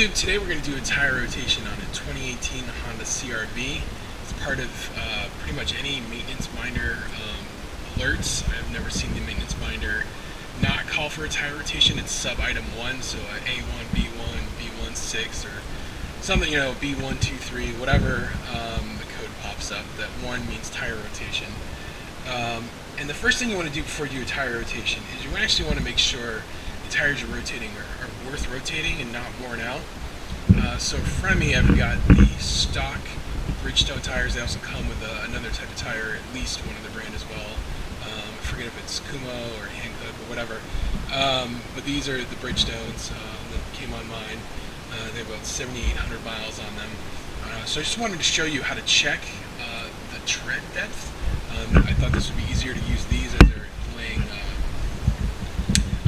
YouTube, today we're going to do a tire rotation on a 2018 Honda CR-V. It's part of pretty much any maintenance binder alerts. I've never seen the maintenance binder not call for a tire rotation. It's sub item 1, so A1, B1, B16, or something, B1, 2, 3, whatever the code pops up. That 1 means tire rotation. And the first thing you want to do before you do a tire rotation is you actually want to make sure the tires you're rotating are worth rotating and not worn out. So in front of me I've got the stock Bridgestone tires. They also come with another type of tire, at least one other brand as well. I forget if it's Kumo or Hankook or whatever. But these are the Bridgestones that came on mine. They have about 7,800 miles on them. So I just wanted to show you how to check the tread depth. I thought this would be easier to use these as they're laying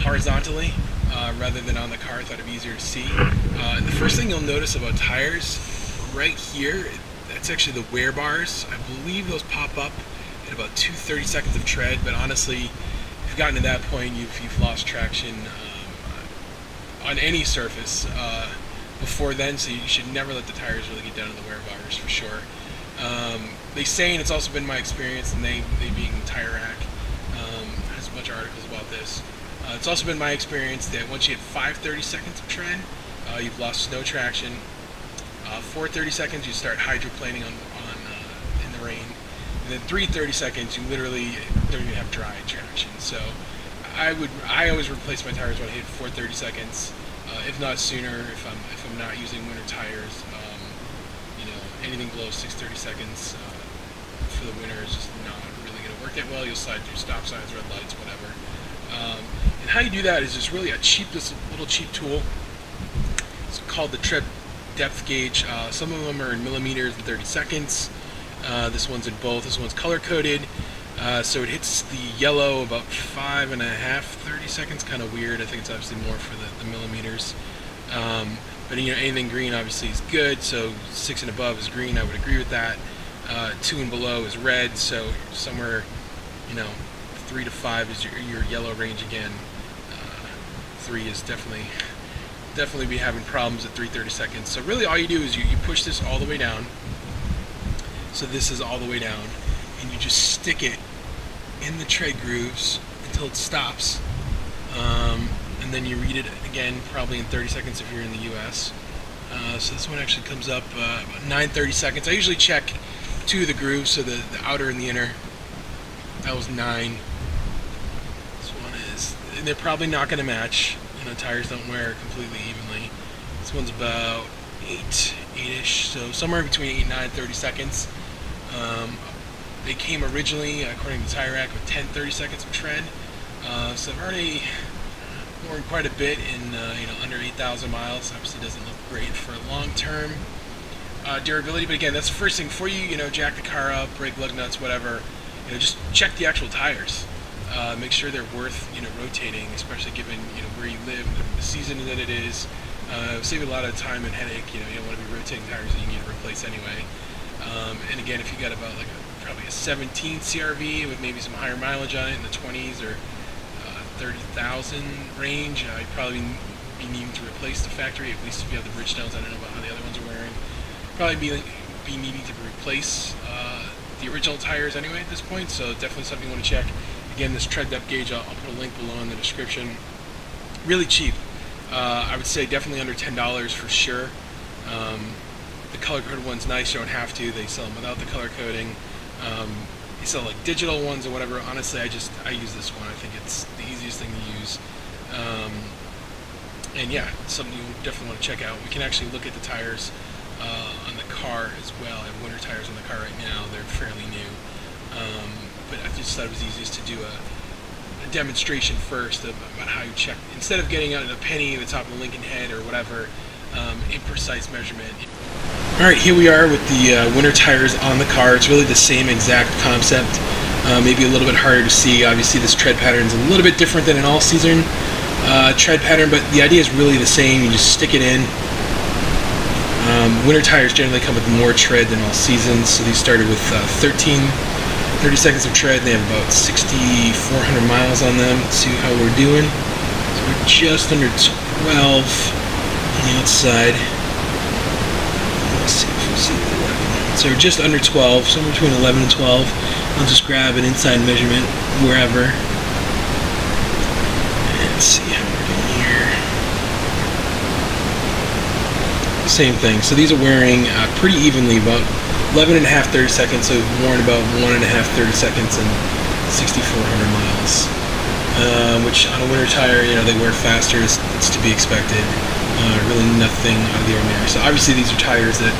horizontally rather than on the car. I thought it'd be easier to see. And the first thing you'll notice about tires, right here, that's actually the wear bars. I believe those pop up at about 2 seconds of tread, but honestly, if you've gotten to that point, you've lost traction on any surface before then, so you should never let the tires really get down to the wear bars for sure. They say, and it's also been my experience, and they being Tire Rack, has a bunch of articles about this. It's also been my experience that once you hit 5 seconds of tread, you've lost snow traction. 4 seconds, you start hydroplaning in the rain. And then 3 seconds, you literally don't even have dry traction. So I always replace my tires when I hit 4 seconds, if not sooner. If I'm not using winter tires, anything below 6 seconds for the winter is just not really going to work that well. You'll slide through stop signs, red lights, whatever. And how you do that is just really this little cheap tool. It's called the tread depth gauge. Some of them are in millimeters and 30 seconds. This one's in both. This one's color coded. So it hits the yellow about 5.5, 30 seconds. Kind of weird. I think it's obviously more for the millimeters. But anything green obviously is good. So 6 and above is green. I would agree with that. 2 and below is red. So somewhere, 3 to 5 is your yellow range again. 3 is definitely be having problems at 30 seconds. So really all you do is you push this all the way down. So this is all the way down, and you just stick it in the tread grooves until it stops. And then you read it again, probably in 30 seconds if you're in the US. So this one actually comes up about 9:30 seconds. I usually check 2 of the grooves, so the outer and the inner. That was 9. This one is, they're probably not going to match. Tires don't wear completely evenly. This one's about 8-ish, so somewhere between 8 and 9, 30 seconds. They came originally, according to Tire Rack, with 10-30 seconds of tread. So they've already worn quite a bit in under 8,000 miles. Obviously doesn't look great for long-term durability, but again, that's the first thing for you. Jack the car up, brake lug nuts, whatever. Just check the actual tires. Make sure they're worth rotating, especially given where you live, the season that it is. Save you a lot of time and headache. You don't want to be rotating tires that you need to replace anyway. And again, if you got about probably a 17 CR-V with maybe some higher mileage on it in the 20s or 30,000 range, you'd probably be needing to replace the factory. At least if you have the Bridgestones, I don't know about how the other ones are wearing. Probably be needing to replace the original tires anyway at this point. So definitely something you want to check. Again, this tread depth gauge, I'll put a link below in the description. Really cheap. I would say definitely under $10 for sure. The color-coded one's nice. You don't have to. They sell them without the color coding. They sell digital ones or whatever. Honestly, I use this one. I think it's the easiest thing to use. And yeah, it's something you definitely want to check out. We can actually look at the tires on the car as well. I have winter tires on the car right now. They're fairly new. But I just thought it was easiest to do a demonstration first about how you check, instead of getting out a penny at the top of the Lincoln head or whatever, imprecise measurement. Alright, here we are with the winter tires on the car. It's really the same exact concept, maybe a little bit harder to see. Obviously this tread pattern is a little bit different than an all-season tread pattern, but the idea is really the same. You just stick it in. Winter tires generally come with more tread than all seasons, so these started with 30 seconds of tread. They have about 6,400 miles on them. Let's see how we're doing. So we're just under 12. the outside. Let's see if we see the 11. So we're just under 12, somewhere between 11 and 12. I'll just grab an inside measurement wherever. Let's see how we're doing here. Same thing. So these are wearing pretty evenly, about 11 and a half, 30 seconds. So worn about 1.5, 30 seconds and 6,400 miles. Which on a winter tire, you know, they wear faster. It's to be expected. Really nothing out of the ordinary. So obviously these are tires that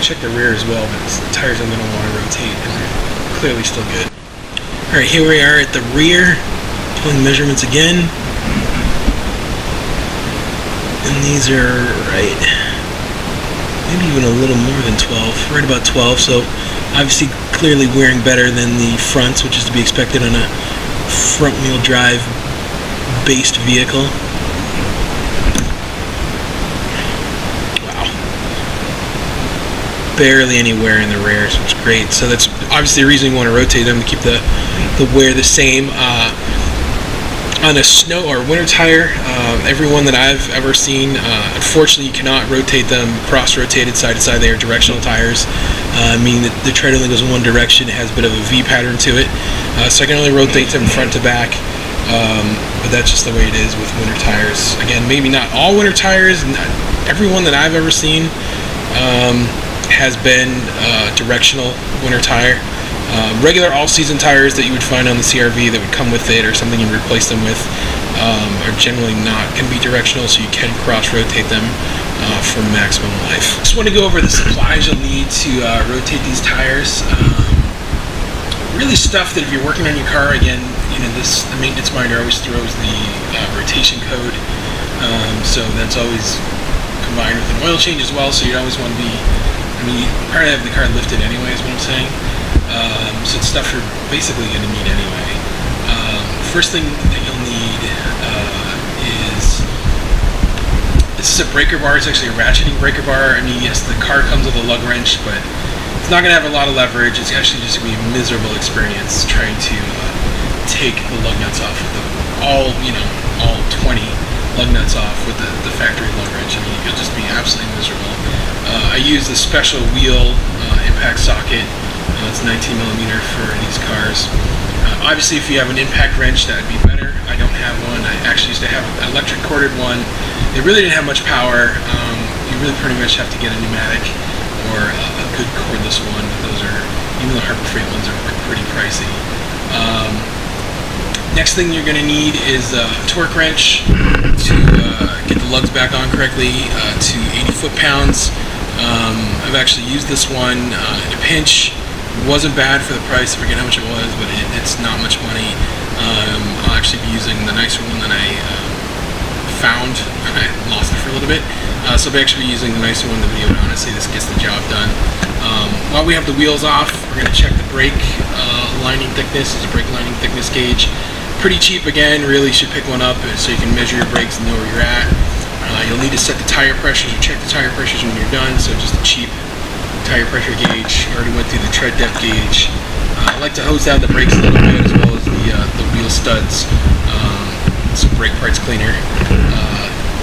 check the rear as well, but it's the tires I'm going to want to rotate, and they're clearly still good. All right, here we are at the rear, pulling measurements again, and these are right, maybe even a little more than 12, right about 12. So obviously clearly wearing better than the fronts, which is to be expected on a front-wheel drive based vehicle. Barely any wear in the rear, so it's great. So that's obviously the reason you want to rotate them, to keep the wear the same. On a snow or winter tire, every one that I've ever seen, unfortunately you cannot rotate them cross-rotated side to side. They are directional tires, meaning that the tread only goes in one direction. It has a bit of a V pattern to it, so I can only rotate them front to back. But that's just the way it is with winter tires. Again, maybe not all winter tires, every one that I've ever seen has been directional winter tire. Regular all-season tires that you would find on the CRV that would come with it, or something you replace them with, are generally not going to be directional, so you can cross-rotate them for maximum life. Just want to go over the supplies you'll need to rotate these tires. Really stuff that if you're working on your car, again, you know, the maintenance minder always throws the rotation code, so that's always combined with an oil change as well, so you always want to be, I mean, you probably have the car lifted anyway, is what I'm saying. So it's stuff you're basically going to need anyway. First thing that you'll need is, this is a breaker bar. It's actually a ratcheting breaker bar. I mean, yes, the car comes with a lug wrench, but it's not going to have a lot of leverage. It's actually just going to be a miserable experience trying to take the lug nuts off with all 20 lug nuts off with the factory lug wrench. I mean, you'll just be absolutely miserable. I use a special wheel impact socket. It's 19 millimeter for these cars. Obviously, if you have an impact wrench, that would be better. I don't have one. I actually used to have an electric corded one. It really didn't have much power. You really pretty much have to get a pneumatic or a good cordless one. Those are, even the Harbor Freight ones are pretty pricey. Next thing you're going to need is a torque wrench to get the lugs back on correctly to 80 foot-pounds. I've actually used this one in a pinch. It wasn't bad for the price. I forget how much it was, but it's not much money. I'll actually be using the nicer one that I found. I lost it for a little bit. So I'll actually be using the nicer one in the video, and honestly, this gets the job done. While we have the wheels off, we're going to check the brake lining thickness. It's a brake lining thickness gauge. Pretty cheap again, really should pick one up so you can measure your brakes and know where you're at. You'll need to set the tire pressures or check the tire pressures when you're done, so just a cheap tire pressure gauge. Already went through the tread depth gauge. I like to hose down the brakes a little bit, as well as the wheel studs. Some brake parts cleaner.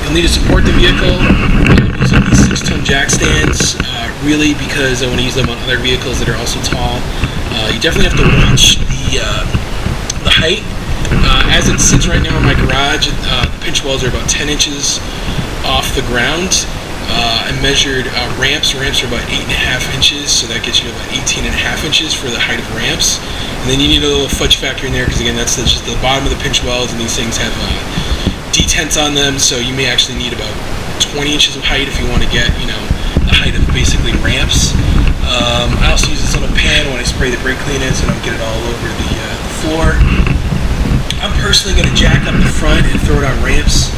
You'll need to support the vehicle. I'm using these 6-ton jack stands, really because I want to use them on other vehicles that are also tall. You definitely have to watch the height. As it sits right now in my garage, the pinch welds are about 10 inches off the ground. I measured ramps. Ramps are about 8.5 inches, so that gets you to about 18.5 inches for the height of ramps. And then you need a little fudge factor in there, because again, that's just the bottom of the pinch welds, and these things have detents on them, so you may actually need about 20 inches of height if you want to get, you know, the height of basically ramps. I also use this little pan when I spray the brake clean in, so I don't get it all over the floor. I'm personally going to jack up the front and throw it on ramps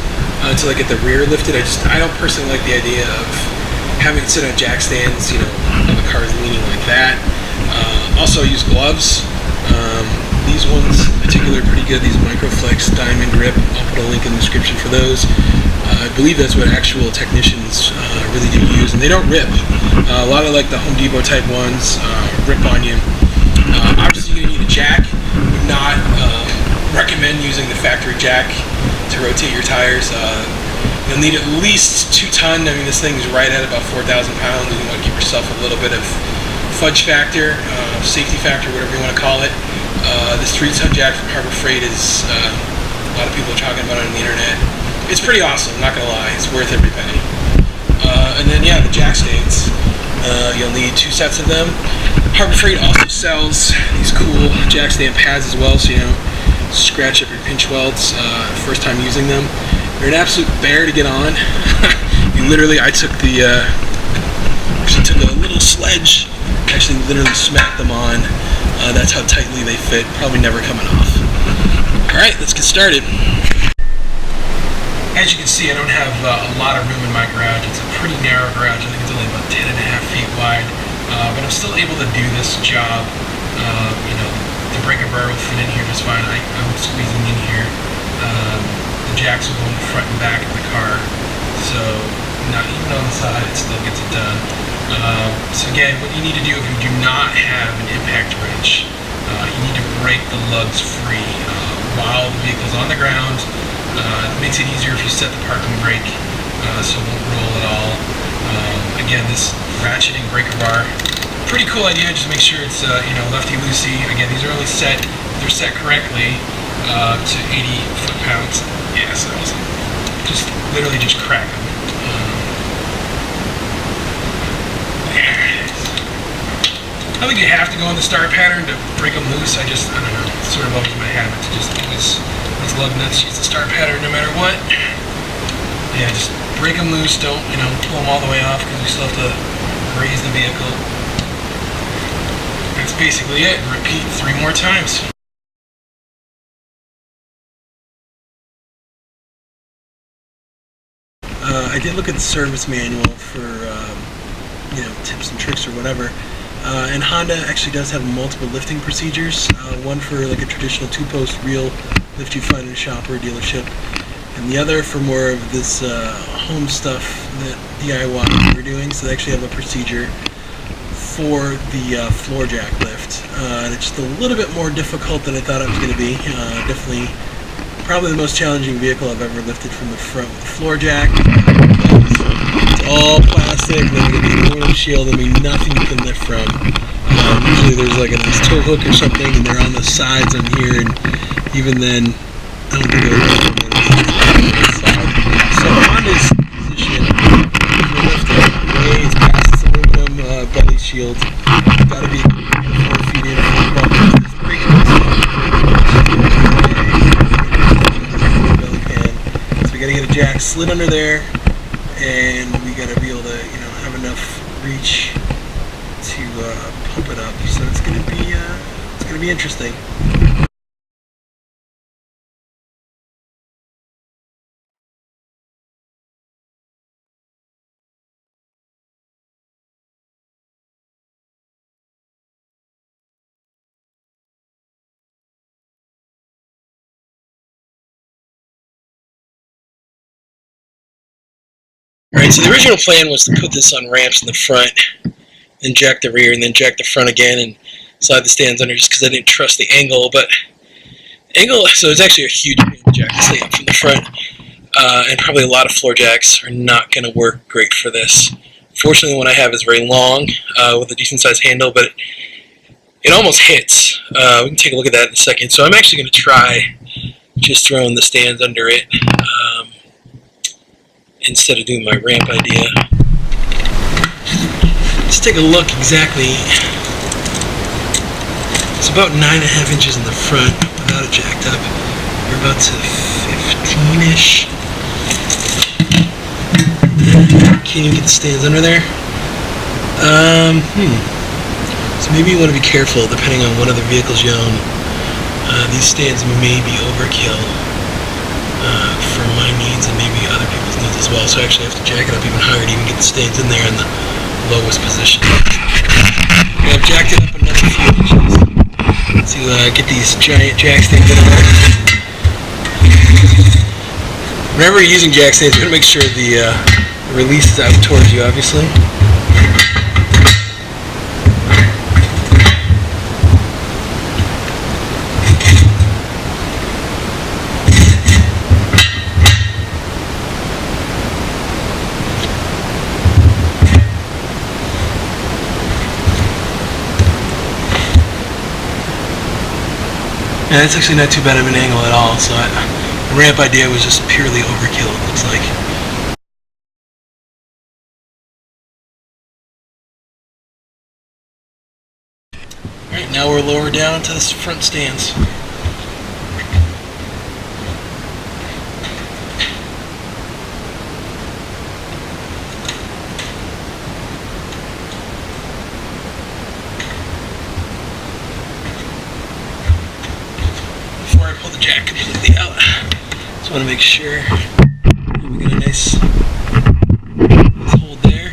until I get the rear lifted. I don't personally like the idea of having it sit on jack stands, you know, when the car is leaning like that. Also, I use gloves. These ones in particular are pretty good. These Microflex Diamond Grip. I'll put a link in the description for those. I believe that's what actual technicians really do use, and they don't rip. A lot of like the Home Depot type ones rip on you. Obviously, you're going to need a jack. Would not recommend using the factory jack to rotate your tires. You'll need at least 2 ton. I mean, this thing's right at about 4,000 pounds. You want to give yourself a little bit of fudge factor, safety factor, whatever you want to call it. This 3 ton jack from Harbor Freight is, a lot of people are talking about it on the internet. It's pretty awesome, not gonna lie. It's worth every penny. And then yeah, the jack stands. You'll need 2 sets of them. Harbor Freight also sells these cool jack stand pads as well, so you know, scratch up your pinch welds first time using them. They're an absolute bear to get on. I took a little sledge, actually literally smacked them on. That's how tightly they fit, probably never coming off. Alright, let's get started. As you can see, I don't have a lot of room in my garage. It's a pretty narrow garage. I think it's only about 10.5 feet wide. But I'm still able to do this job. You know, the breaker bar will fit in here just fine. I'm squeezing in here. The jacks will go in the front and back of the car. So, not even on the side, it still gets it done. So again, what you need to do if you do not have an impact wrench, you need to break the lugs free while the vehicle's on the ground. It makes it easier if you set the parking brake, so it won't roll at all. Again, this ratcheting breaker bar, pretty cool idea. Just make sure it's you know, lefty-loosey. Again, these are only set, if they're set correctly, to 80 foot-pounds. Yeah, so just literally just crack them. I don't think you have to go in the star pattern to break them loose. I don't know, it's sort of always my habit to just use these lug nuts, use the star pattern no matter what. Yeah, just break them loose, don't, you know, pull them all the way off because we still have to raise the vehicle. That's basically it. Repeat 3 more times. I did look at the service manual for, you know, tips and tricks or whatever. And Honda actually does have multiple lifting procedures. One for like a traditional 2-post reel lift you find in a shop or a dealership, and the other for more of this home stuff that DIY we're doing. So they actually have a procedure for the floor jack lift. And it's just a little bit more difficult than I thought it was going to be. Definitely, probably the most challenging vehicle I've ever lifted from the front with the floor jack. It's all plastic, and then you get the aluminum shield, I mean, nothing you can lift from. Usually there's like a nice tow hook or something, and they're on the sides on here, and even then, I don't think they're on the side. So Honda's position, the lifter, raised past this aluminum belly shield. Gotta be 4 feet in from the bumper. This brake belly pan. So we gotta get a jack slid under there, and we gotta be able to, you know, have enough reach to pump it up. So it's gonna be interesting. Alright, so the original plan was to put this on ramps in the front, and jack the rear, and then jack the front again, and slide the stands under, just because I didn't trust the angle. But so it's actually a huge pain to jack this thing up from the front, and probably a lot of floor jacks are not going to work great for this. Fortunately, the one I have is very long, with a decent sized handle, but it almost hits. We can take a look at that in a second. So I'm actually going to try just throwing the stands under it, instead of doing my ramp idea. Let's take a look exactly. It's about 9.5 inches in the front without it jacked up. We're about to 15-ish. Can you get the stands under there? So maybe you want to be careful depending on what other vehicles you own. These stands may be overkill for my needs and maybe other people's needs as well. So I actually have to jack it up even higher to even get the stands in there in the lowest position. And I've jacked it up another few inches to get these giant jack stands in there. Whenever you're using jack stands, you're going to make sure the release is out towards you, obviously. Yeah, it's actually not too bad of an angle at all, so the ramp idea was just purely overkill, it looks like. Alright, now we're lower down to this front stance. Before I pull the jack completely out, just want to make sure we get a nice hold there.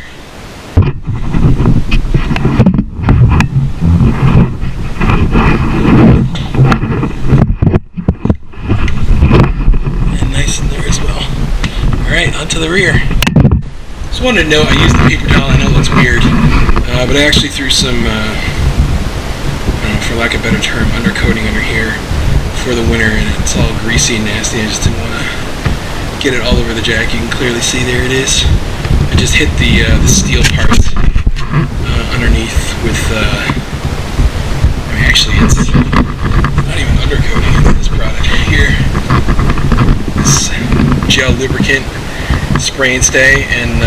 And nice in there as well. Alright, onto the rear. Just wanted to note, I used the paper towel. I know it looks weird, but I actually threw some, for lack of a better term, undercoating under here for the winter, and it's all greasy and nasty. I just didn't want to get it all over the jack. You can clearly see there it is. I just hit the steel parts underneath with, actually it's not even undercoating, it's this product right here. This gel lubricant spray and stay, and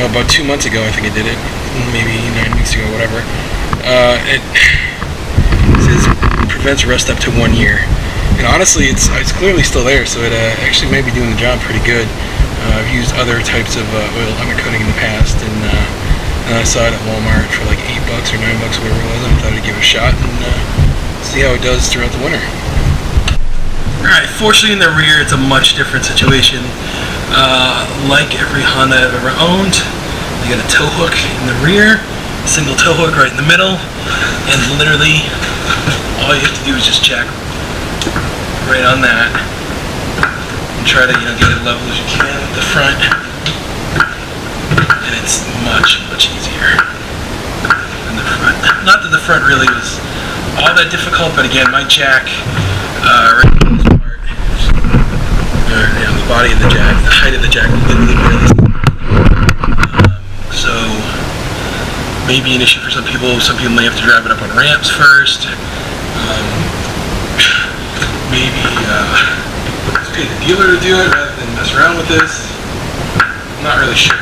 about 2 months ago I think I did it, maybe 9 weeks ago, whatever. It says prevents rust up to 1 year, and honestly it's clearly still there, so it actually might be doing the job pretty good. I've used other types of oil undercoating in the past, and I saw it at Walmart for like $8 or $9, whatever it was, and I thought I'd give it a shot and see how it does throughout the winter. Alright, fortunately in the rear it's a much different situation. Like every Honda I've ever owned, you got a tow hook in the rear, a single tow hook right in the middle, and literally all you have to do is just jack right on that and try to get it level as you can with the front, and it's much easier than the front. Not that the front really was all that difficult, but again, my jack right in this part, the body of the jack, the height of the jack literally barely. So maybe an issue for some people. Some people may have to drive it up on ramps first. Maybe just pay the dealer to do it rather than mess around with this. I'm not really sure.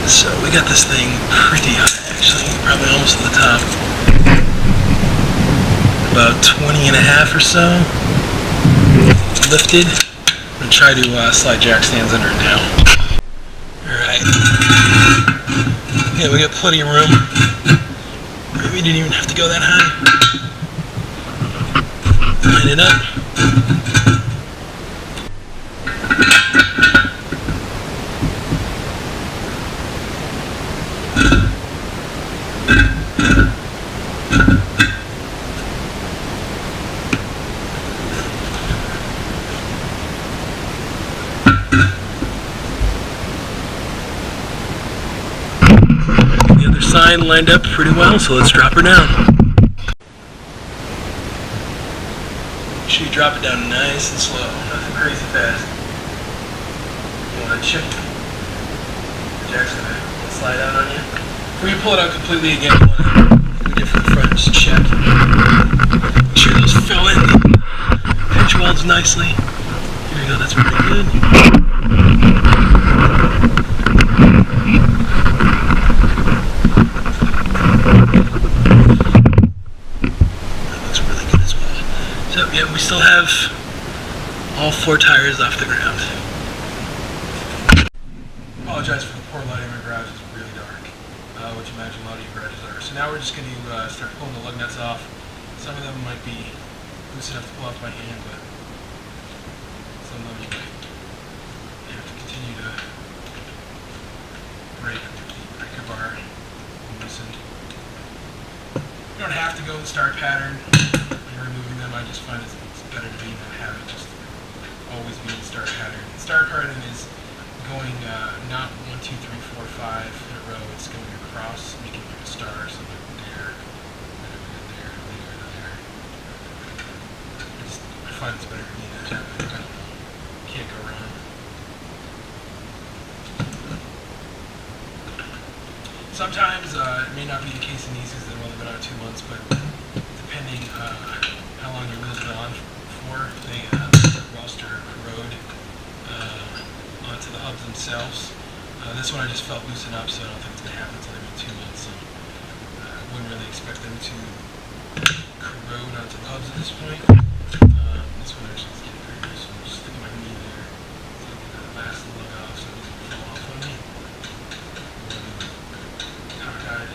So we got this thing pretty high, actually, probably almost to the top. About 20 and a half or so lifted. I'm going to try to slide jack stands under it now. Alright. Yeah, we got plenty of room. We didn't even have to go that high. Line it up. Sign lined up pretty well, so let's drop her down. Make sure you drop it down nice and slow, nothing crazy fast. You want to chip. Jack's gonna slide out on you. Before you pull it out completely again, you want to do it from the front, just check. Make sure those fill in the edge welds nicely. There you go, that's pretty good. Yeah, we still have all 4 tires off the ground. Apologize for the poor lighting. My garage is really dark, which I imagine a lot of your garages are. So now we're just going to start pulling the lug nuts off. Some of them might be loose enough to pull off my hand, but some of them you might have to continue to break the breaker bar and loosen. You don't have to go with the star pattern. Removing them, I just find it's better to be in that habit, just always be in the star pattern. The star pattern is going not 1, 2, 3, 4, 5 in a row, it's going across, making like a star, so like there, there. I find it's better to be in that habit. I don't know. Can't go wrong. Sometimes it may not be the case in these because they've only been out 2 months, but depending how long your wheels have been on for, they rust or corrode onto the hubs themselves. This one I just felt loosen up, so I don't think it's going to happen until maybe 2 months. So I wouldn't really expect them to corrode onto the hubs at this point. This one actually is getting very loose, so I'm just sticking my knee there so I get that last lug off so it doesn't fall off on me. Cockeyed.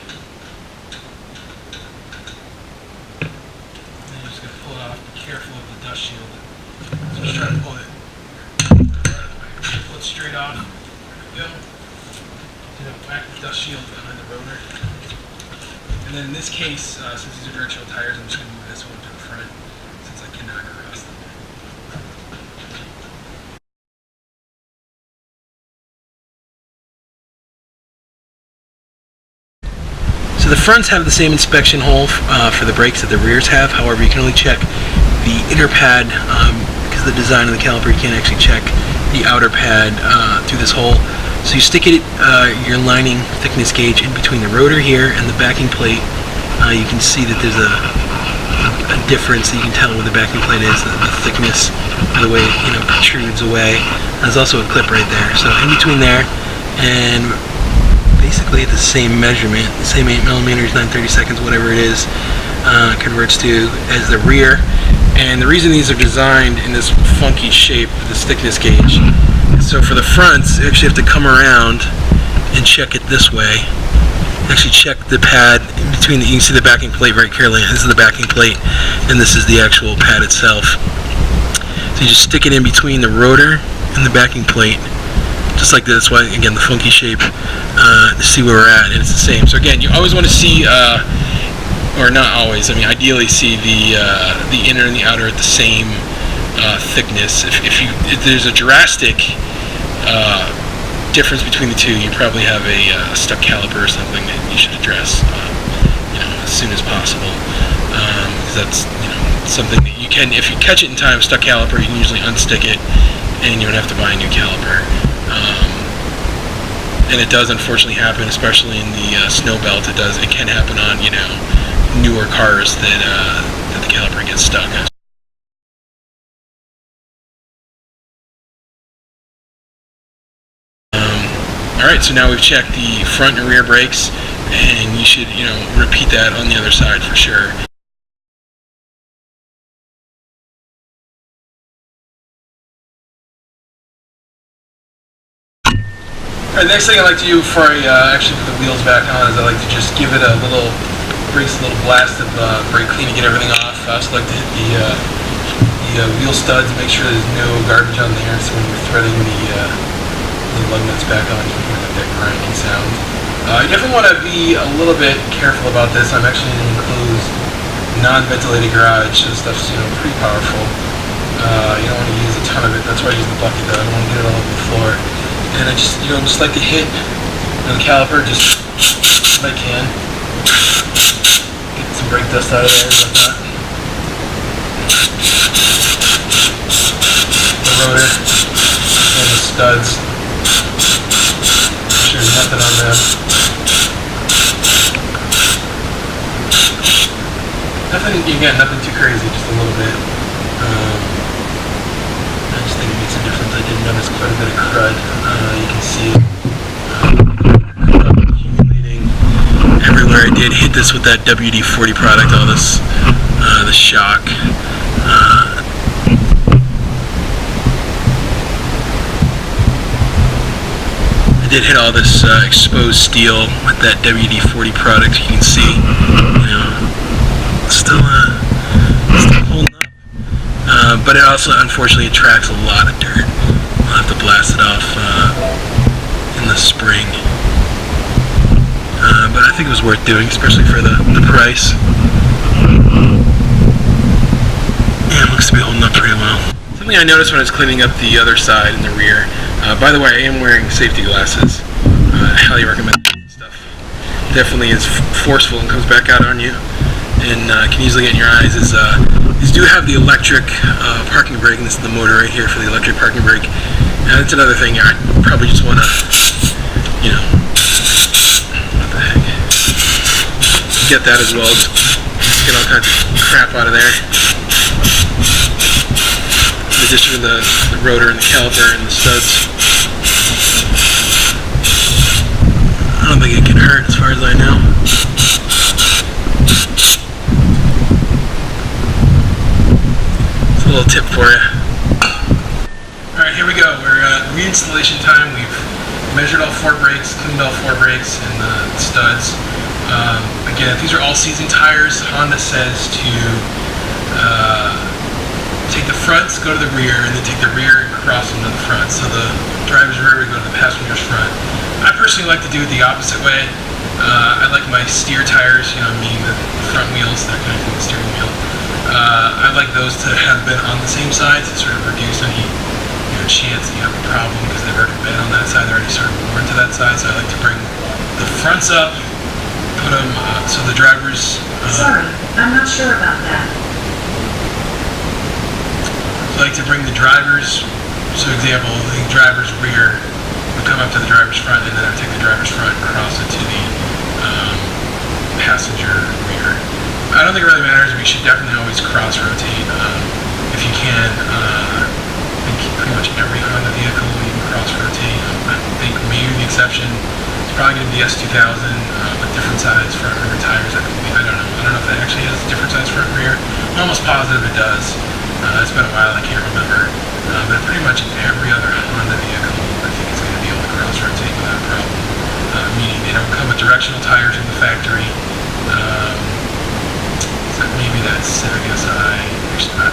And then you're just going to pull it off. Be careful of the dust shield. So just try to pull it right out of the way. Pull it straight off. There we go. Whack the dust shield behind the rotor. And then in this case, since these are directional tires, I'm just going to move this one to the front since I cannot cross them. So the fronts have the same inspection hole for the brakes that the rears have. However, you can only check the inner pad because of the design of the caliper. You can't actually check the outer pad through this hole. So you stick it, your lining thickness gauge in between the rotor here and the backing plate. You can see that there's a difference that you can tell where the backing plate is, the thickness, the way it protrudes away. There's also a clip right there. So in between there and basically the same measurement, the same 8 millimeters, 9/32, whatever it is, converts to as the rear. And the reason these are designed in this funky shape, this thickness gauge, so for the fronts, you actually have to come around and check it this way. Actually check the pad in between, you can see the backing plate very clearly. This is the backing plate, and this is the actual pad itself. So you just stick it in between the rotor and the backing plate, just like this. Why, again, the funky shape, to see where we're at, and it's the same. So again, you always want to see, or not always, I mean ideally see the inner and the outer at the same thickness. If there's a drastic difference between the two, you probably have a stuck caliper or something that you should address as soon as possible, because that's something that you can, if you catch it in time, stuck caliper, you can usually unstick it and you don't have to buy a new caliper. And it does unfortunately happen, especially in the snow belt. It can happen on newer cars that the caliper gets stuck. Alright, so now we've checked the front and rear brakes, and you should, repeat that on the other side for sure. Alright, next thing I like to do before I actually put the wheels back on is I like to just give it a little blast of brake clean to get everything off. I also like to hit the wheel studs, make sure there's no garbage on there, so when we're threading the lug nuts back on, you can hear that grinding sound. You definitely want to be a little bit careful about this. I'm actually in an enclosed, non-ventilated garage, so this stuff's pretty powerful. You don't want to use a ton of it. That's why I use the bucket though. I don't want to get it all over the floor. And I just just like to hit the caliper just if I can. Get some brake dust out of there and whatnot. The rotor and the studs. There's nothing on them. Nothing too crazy, just a little bit. I just think it makes a difference. I did notice quite a bit of crud. You can see it accumulating everywhere. I did hit this with that WD-40 product, all this, the shock. I did hit all this exposed steel with that WD-40 product. You can see, still holding up. But it also, unfortunately, attracts a lot of dirt. I'll have to blast it off in the spring. But I think it was worth doing, especially for the price. Yeah, it looks to be holding up pretty well. Something I noticed when I was cleaning up the other side and the rear. By the way, I am wearing safety glasses. I highly recommend that stuff. Definitely is forceful and comes back out on you, and can easily get in your eyes. These do have the electric parking brake, and this is the motor right here for the electric parking brake. And that's another thing. I probably just want to, what the heck. get that as well. Get all kinds of crap out of there. In addition to the rotor and the caliper and the studs. I don't think it can hurt as far as I know. It's a little tip for you. Alright, here we go. We're at reinstallation time. We've measured all 4 brakes, cleaned all 4 brakes and the studs. Again, if these are all-season tires, Honda says to take the fronts, go to the rear, and then take the rear and cross them to the front. So the driver's rear would go to the passenger's front. I personally like to do it the opposite way. I like my steer tires, meaning the front wheels, that kind of thing, the steering wheel. I like those to have been on the same side to sort of reduce any chance that you have a problem because they've already been on that side, they're already sort of worn to that side. So I like to bring the fronts up, put them so the drivers. Sorry, I'm not sure about that. So I like to bring the drivers. So example, the driver's rear would come up to the driver's front, and then I would take the driver's front and cross it to the passenger rear. I don't think it really matters. We should definitely always cross rotate if you can. I think pretty much every Honda vehicle you can cross rotate. I think maybe the exception is probably going to be the S2000 with different size front and rear tires. I don't know. I don't know if that actually has different size front and rear. I'm almost positive it does. It's been a while. I can't remember. But pretty much in every other Honda vehicle, I think it's going to be able to cross rotate without a problem. Meaning they don't come with directional tires from the factory. So maybe that's, I guess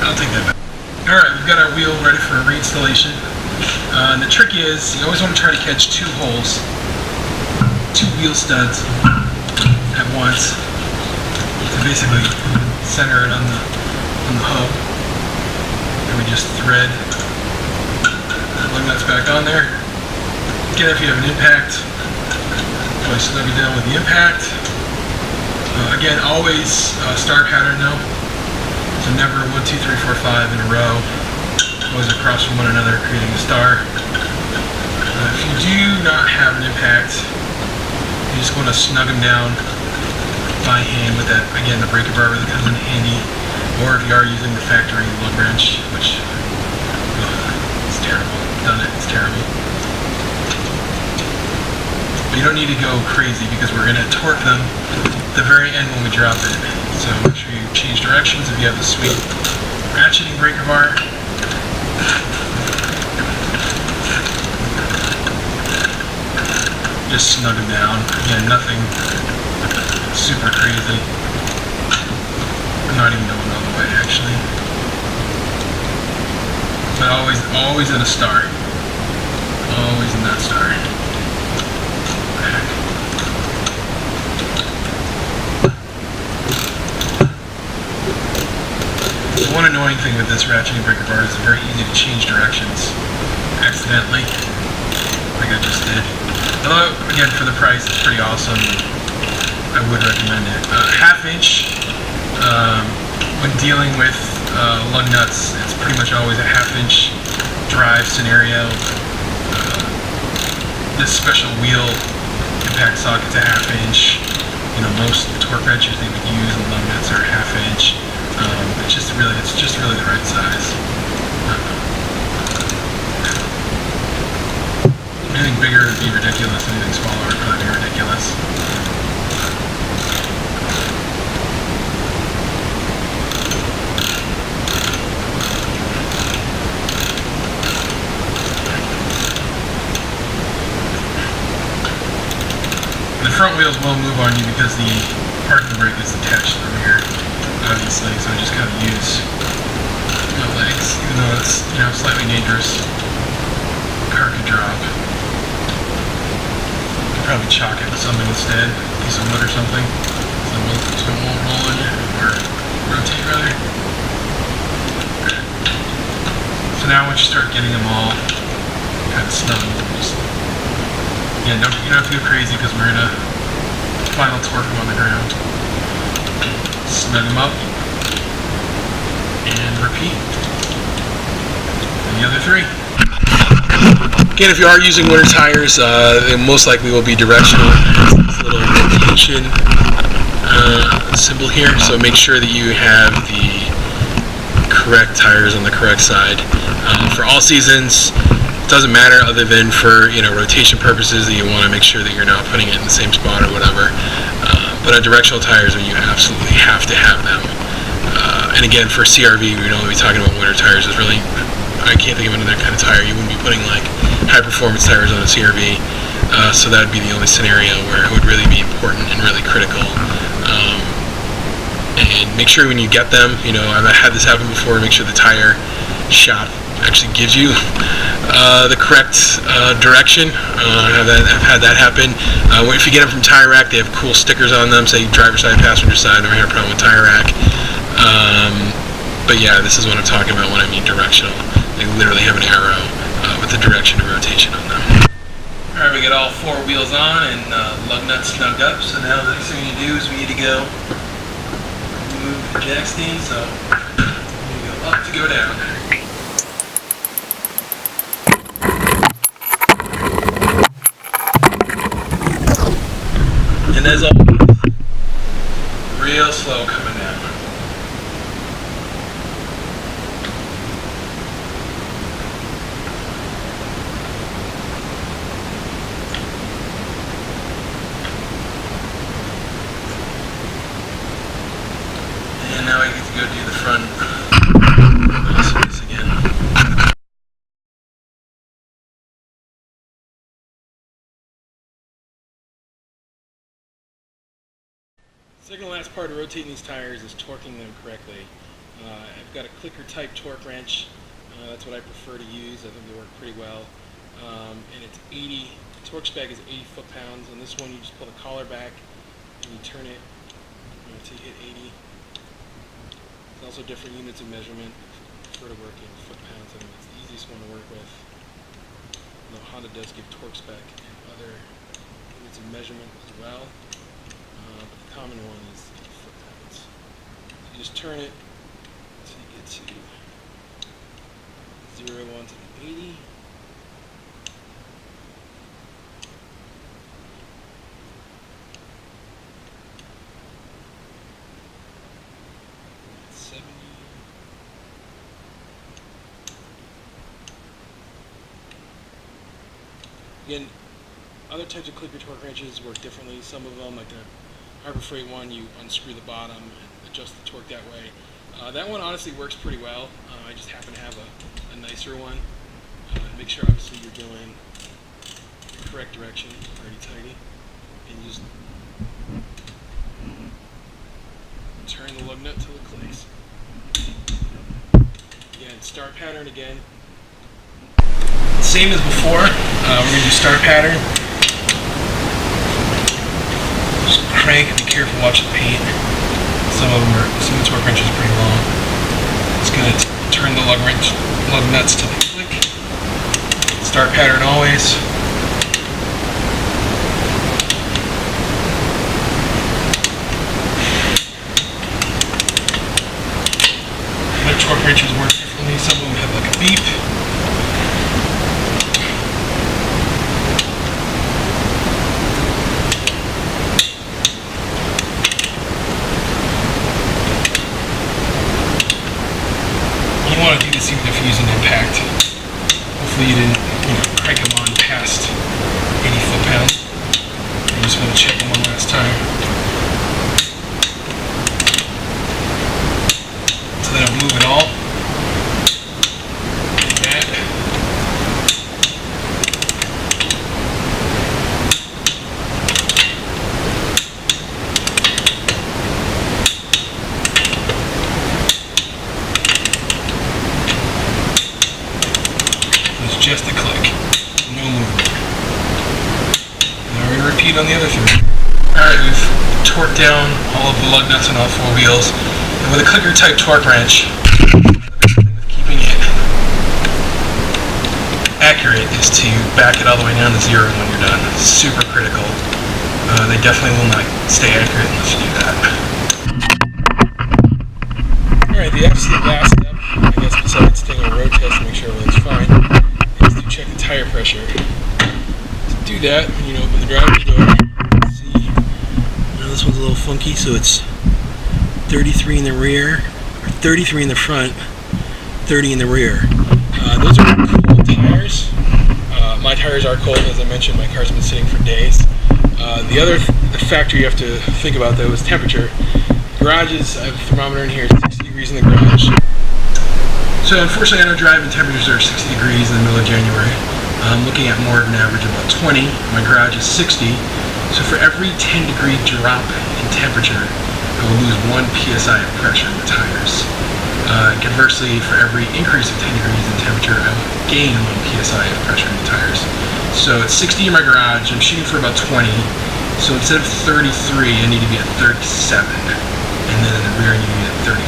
I'll take that back. Alright, we've got our wheel ready for reinstallation. And the trick is, you always want to try to catch 2 holes, 2 wheel studs at once to basically center it on the hub. And we just thread the lug nuts back on there. Again, if you have an impact, probably snug it down with the impact. Again, always star pattern though. So never 1, 2, 3, 4, 5 in a row. Always across from one another, creating a star. If you do not have an impact, you just want to snug them down by hand with that, again, the breaker bar really comes in handy. Or if you are using the factory lug wrench, which it's terrible. I've done it, it's terrible. But you don't need to go crazy because we're going to torque them at the very end when we drop it. So make sure you change directions if you have the sweet ratcheting breaker bar. Just snug them down. Again, nothing super crazy. I'm not even going all the way actually. But always in a star. Always in that star. Back. One annoying thing with this ratcheting breaker bar is it's very easy to change directions accidentally, like I just did. Although, again, for the price, it's pretty awesome. I would recommend it. 1/2 inch, when dealing with lug nuts, it's pretty much always a 1/2 inch drive scenario. This special wheel impact socket's a 1/2 inch. Most torque wrenches they would use in lug nuts are 1/2 inch. It's just really the right size. Anything bigger would be ridiculous. Anything smaller would probably be ridiculous. The front wheels will move on you because the parking brake is attached to the rear, obviously, so I just kind of use my legs, even though it's slightly dangerous. Car could drop. Could probably chalk it with something instead, a piece of wood or something, so it won't roll in it, or rotate rather. So now once you start getting them all kind of snug, just you don't have to go crazy because we're gonna final torque them on the ground. Snug them up and repeat. And the other 3. Again, if you are using winter tires, it most likely will be directional. This little indication symbol here, so make sure that you have the correct tires on the correct side. For all seasons, it doesn't matter other than for rotation purposes that you want to make sure that you're not putting it in the same spot or whatever. But on directional tires, you absolutely have to have them. And again, for CRV, we'd only be talking about winter tires. I can't think of another kind of tire. You wouldn't be putting like high performance tires on a CRV. So that would be the only scenario where it would really be important and really critical. And make sure when you get them, I've had this happen before, make sure the tire shop actually gives you the correct direction. I've had that happen. If you get them from Tire Rack, they have cool stickers on them, say driver side, passenger side. Never had a problem with Tire Rack. But yeah, this is what I'm talking about when I mean directional. They literally have an arrow with the direction of rotation on them. Alright, we got all four wheels on and lug nuts snugged up, so now the next thing we need to do is we need to go move the jack stand, so we need to go up to go down. And as always, real slow coming down. And now I get to go do the front surface again. Second to last part of rotating these tires is torquing them correctly. I've got a clicker type torque wrench. That's what I prefer to use. I think they work pretty well. And it's 80, torque spec is 80 foot-pounds. On this one you just pull the collar back and you turn it until you hit 80. There's also different units of measurement. I prefer to work in foot-pounds. I think it's the easiest one to work with. Though Honda does give torque spec and other units of measurement as well. But the common one is foot-pounds. So you just turn it until you get to 0 onto the 80. Again, other types of clicker torque wrenches work differently. Some of them, like the Harbor Freight one, you unscrew the bottom and adjust the torque that way. That one honestly works pretty well. I just happen to have a nicer one. Make sure obviously you're doing the correct direction, righty-tighty, and you just turn the lug nut till it clicks. Again, start pattern again. Same as before, we're going to do start pattern. Just crank and be careful, watch the paint. Some of the torque wrenches are pretty long. It's going to turn the lug nuts till they click. Start pattern always. Other torque wrenches work differently. Some of them have like a beep. You want to do this even if you're using impact. Hopefully you didn't crank them on past 80 foot-pounds. You just want to check them one last time. So they don't move at all. Like that. Just a click, no movement. Now we're going to repeat on the other three. Alright, we've torqued down all of the lug nuts on all four wheels. And with a clicker type torque wrench, the best thing with keeping it accurate is to back it all the way down to 0 when you're done. It's super critical. They definitely will not stay accurate unless you do that. Alright, the absolute last step, I guess besides taking a road test to make sure everything's fine, check the tire pressure. To do that, open the driver's door, see the This one's a little funky, so it's 33 in the rear, or 33 in the front, 30 in the rear. Those are cold tires. My tires are cold, as I mentioned. My car's been sitting for days. The other factor you have to think about, though, is temperature. Garages, I have a thermometer in here, it's 60 degrees in the garage. So unfortunately, I know driving temperatures are 60 degrees in the middle of January. I'm looking at more of an average of about 20. My garage is 60. So for every 10 degree drop in temperature, I will lose 1 psi of pressure in the tires. Conversely, for every increase of 10 degrees in temperature, I will gain 1 psi of pressure in the tires. So it's 60 in my garage. I'm shooting for about 20. So instead of 33, I need to be at 37. And then in the rear, I need to be at 34.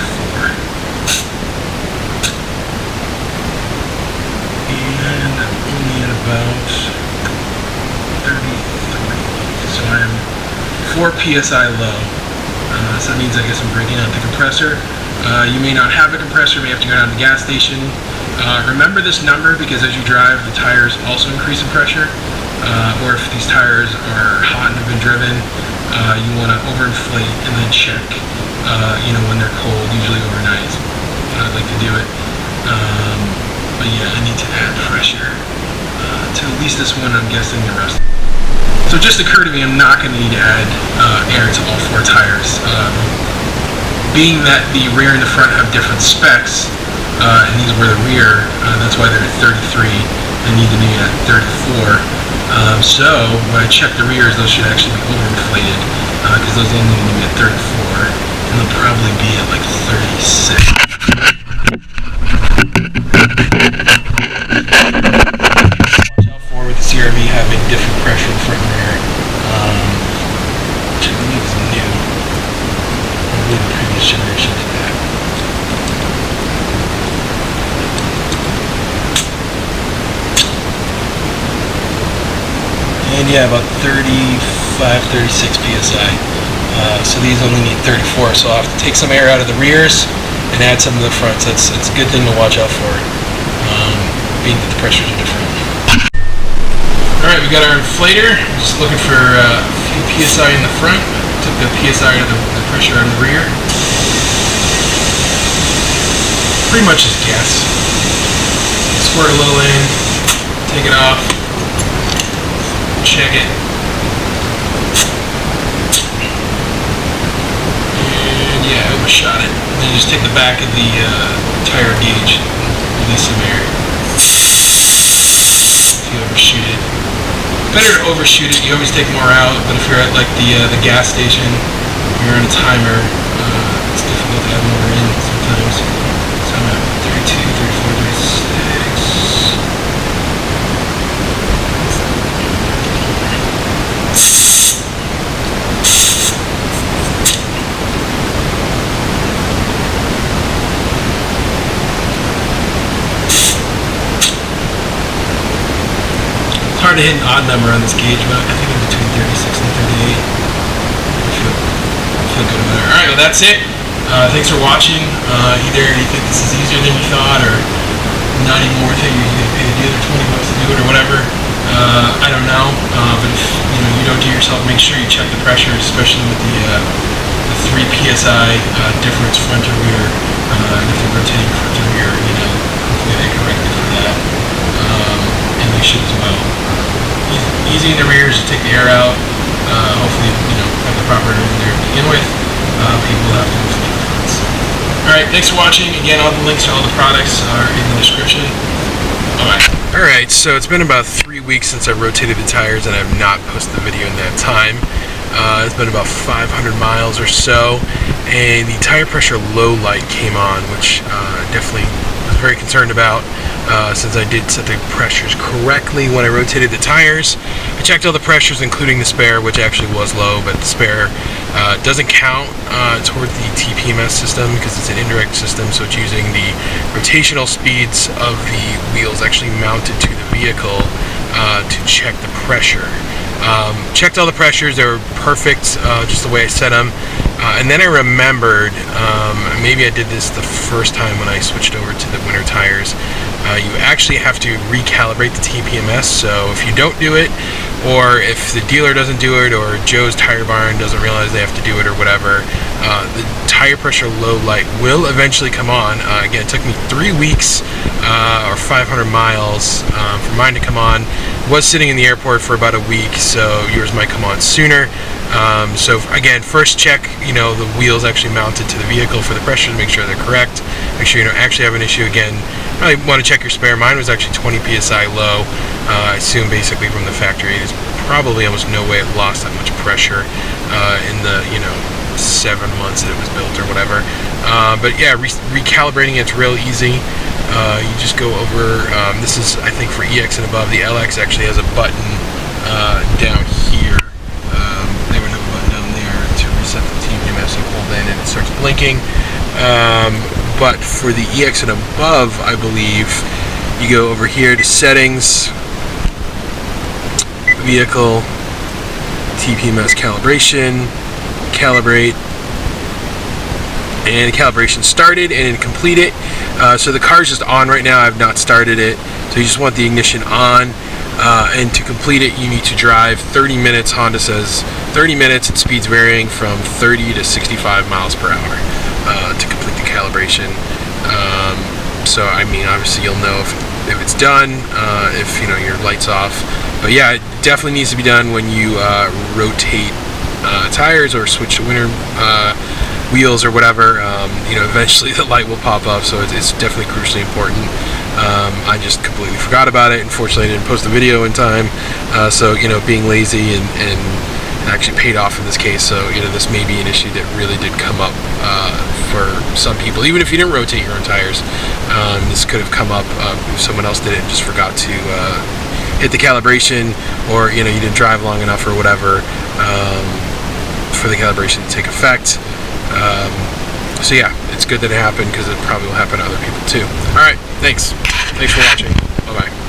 And I'm only at about 33. So I'm 4 psi low. So that means I guess I'm breaking out the compressor. You may not have a compressor, you may have to go down to the gas station. Remember this number, because as you drive, the tires also increase in pressure. Or if these tires are hot and have been driven, you want to overinflate and then check when they're cold, usually overnight. I'd like to do it. But yeah, I need to add pressure to at least this one. I'm guessing the rest. So it just occurred to me, I'm not going to need to add air to all 4 tires. Being that the rear and the front have different specs, and these were the rear, that's why they're at 33. They need to be at 34. So when I check the rears, those should actually be overinflated, because those only need to be at 34, and they'll probably be at like 36. Watch out for with the CRV having different pressure in front and rear, which I believe is new. I believe the previous generation did that. And yeah, about 35, 36 psi. So these only need 34, so I'll have to take some air out of the rears and add some to the fronts. That's a good thing to watch out for, being that the pressures are different. Alright, we got our inflator. I'm just looking for a few psi in the front. Took the psi out of the pressure out of the rear. Pretty much just guess. Squirt a little in, take it off, check it, and yeah, I overshot it. And then you just take the back of the tire gauge and release some air. If you overshoot it, better to overshoot it. You always take more out, but if you're at like the gas station, you're on a timer, it's difficult to have more in sometimes. So I'm at 32, 34, 36. Hard to hit an odd number on this gauge, but I think I'm between 36 and 38. I feel good about it. Alright, well that's it. Thanks for watching. Either you think this is easier than you thought, or not even worth it, you're going to pay the other $20 to do it, or whatever. I don't know. But if you don't do it yourself, make sure you check the pressures, especially with the 3 psi difference front to rear. And if they're rotating front to rear, hopefully they correct it for that. And they should as well. Easy in the rear is to take the air out. Hopefully, have the proper air in there to begin with. People have to inflate the fronts. Alright, thanks for watching. Again, all the links to all the products are in the description. Bye-bye. Alright, so it's been about 3 weeks since I rotated the tires, and I have not posted the video in that time. It's been about 500 miles or so, and the tire pressure low light came on, which definitely was very concerned about, since I did set the pressures correctly when I rotated the tires. I checked all the pressures, including the spare, which actually was low, but the spare doesn't count toward the TPMS system because it's an indirect system, so it's using the rotational speeds of the wheels actually mounted to the vehicle to check the pressure. Checked all the pressures, they were perfect, just the way I set them. And then I remembered, maybe I did this the first time when I switched over to the winter tires, you actually have to recalibrate the TPMS, so if you don't do it, or if the dealer doesn't do it, or Joe's Tire Barn doesn't realize they have to do it, or whatever, the tire pressure low light will eventually come on. Again, it took me 3 weeks or 500 miles for mine to come on. Was sitting in the airport for about a week, so yours might come on sooner. So again, first check, the wheels actually mounted to the vehicle for the pressure to make sure they're correct. Make sure you don't actually have an issue. Again, probably want to check your spare. Mine was actually 20 psi low. I assume basically from the factory. There's probably almost no way it lost that much pressure in the 7 months that it was built or whatever. But yeah, recalibrating it's real easy. You just go over. This is, I think, for EX and above. The LX actually has a button down here. They would have a button down there to reset the TPMS. You hold in and it starts blinking. But for the EX and above, I believe you go over here to settings, vehicle, TPMS calibration, calibrate, and the calibration started and complete it. So the car's just on right now. I've not started it. So you just want the ignition on. And to complete it, you need to drive 30 minutes. Honda says 30 minutes at speeds varying from 30 to 65 miles per hour to complete the calibration. So I mean, obviously you'll know if it's done, if your light's off. But yeah, it definitely needs to be done when you rotate tires or switch to winter wheels or whatever. Eventually the light will pop up, so it's definitely crucially important. I just completely forgot about it. Unfortunately, I didn't post the video in time, so being lazy and actually paid off in this case. So this may be an issue that really did come up for some people. Even if you didn't rotate your own tires, this could have come up if someone else did it and just forgot to hit the calibration, or you didn't drive long enough or whatever for the calibration to take effect. So yeah, it's good that it happened, because it probably will happen to other people too. Alright, thanks for watching. Bye bye.